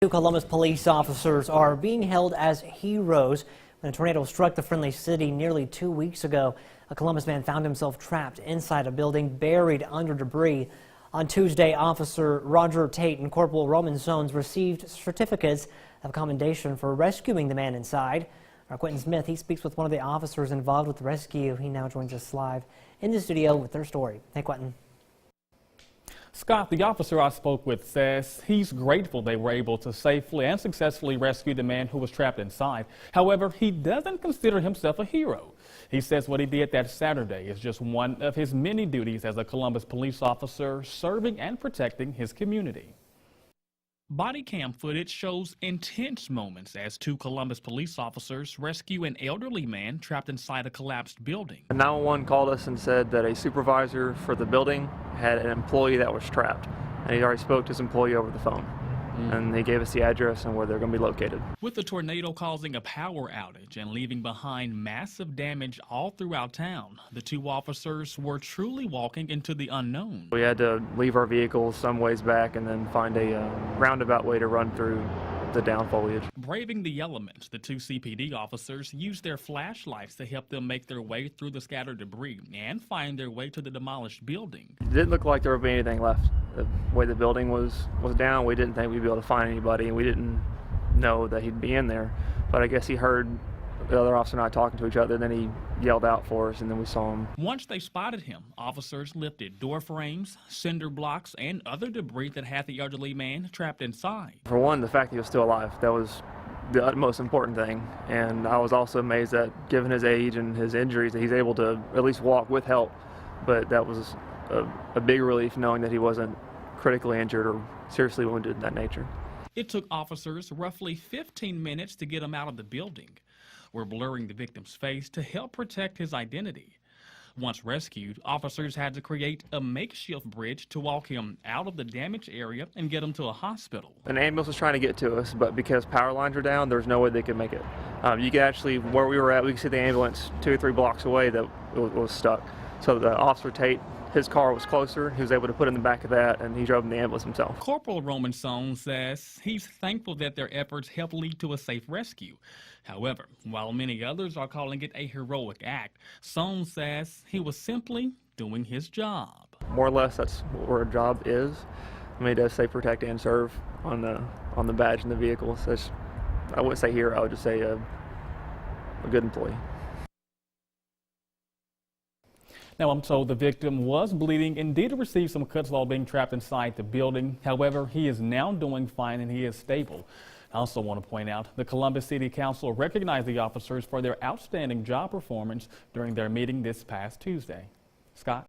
Two Columbus police officers are being held as heroes when a tornado struck the friendly city nearly 2 weeks ago. A Columbus man found himself trapped inside a building, buried under debris. On Tuesday, Officer Roger Tate and Corporal Roman Sones received certificates of commendation for rescuing the man inside. Our Quentin Smith, he speaks with one of the officers involved with the rescue. He now joins us live in the studio with their story. Hey, Quentin. Scott, the officer I spoke with, says he's grateful they were able to safely and successfully rescue the man who was trapped inside. However, he doesn't consider himself a hero. He says what he did that Saturday is just one of his many duties as a Columbus police officer, serving and protecting his community. Body cam footage shows intense moments as two Columbus police officers rescue an elderly man trapped inside a collapsed building. 911 called us and said that a supervisor for the building had an employee that was trapped, and he already spoke to his employee over the phone. And he gave us the address and where they're going to be located. With the tornado causing a power outage and leaving behind massive damage all throughout town, the two officers were truly walking into the unknown. We had to leave our vehicles some ways back and then find a roundabout way to run through the down foliage. Braving the elements, the two CPD officers used their flashlights to help them make their way through the scattered debris and find their way to the demolished building. It didn't look like there would be anything left. The way the building was down, we didn't think we'd be able to find anybody, and we didn't know that he'd be in there. But I guess he heard the other officer and I talking to each other, then he yelled out for us, and then we saw him. Once they spotted him, officers lifted door frames, cinder blocks, and other debris that had the elderly man trapped inside. For one, the fact that he was still alive, that was the utmost important thing. And I was also amazed that, given his age and his injuries, that he's able to at least walk with help. But that was a big relief, knowing that he wasn't critically injured or seriously wounded in that nature. It took officers roughly 15 minutes to get him out of the building. We're blurring the victim's face to help protect his identity. Once rescued, officers had to create a makeshift bridge to walk him out of the damaged area and get him to a hospital. An ambulance was trying to get to us, but because power lines were down, there was no way they could make it. You could actually, where we were at, we could see the ambulance 2 or 3 blocks away that was stuck. So the Officer Tate, his car was closer. He was able to put in the back of that, and he drove in the ambulance himself. Corporal Roman Sones says he's thankful that their efforts helped lead to a safe rescue. However, while many others are calling it a heroic act, Sones says he was simply doing his job. More or less, that's what our job is. I mean, it does say protect and serve on the badge and the vehicle. So I wouldn't say hero, I would just say a good employee. Now, I'm told the victim was bleeding and did receive some cuts while being trapped inside the building. However, he is now doing fine and he is stable. I also want to point out the Columbus City Council recognized the officers for their outstanding job performance during their meeting this past Tuesday. Scott?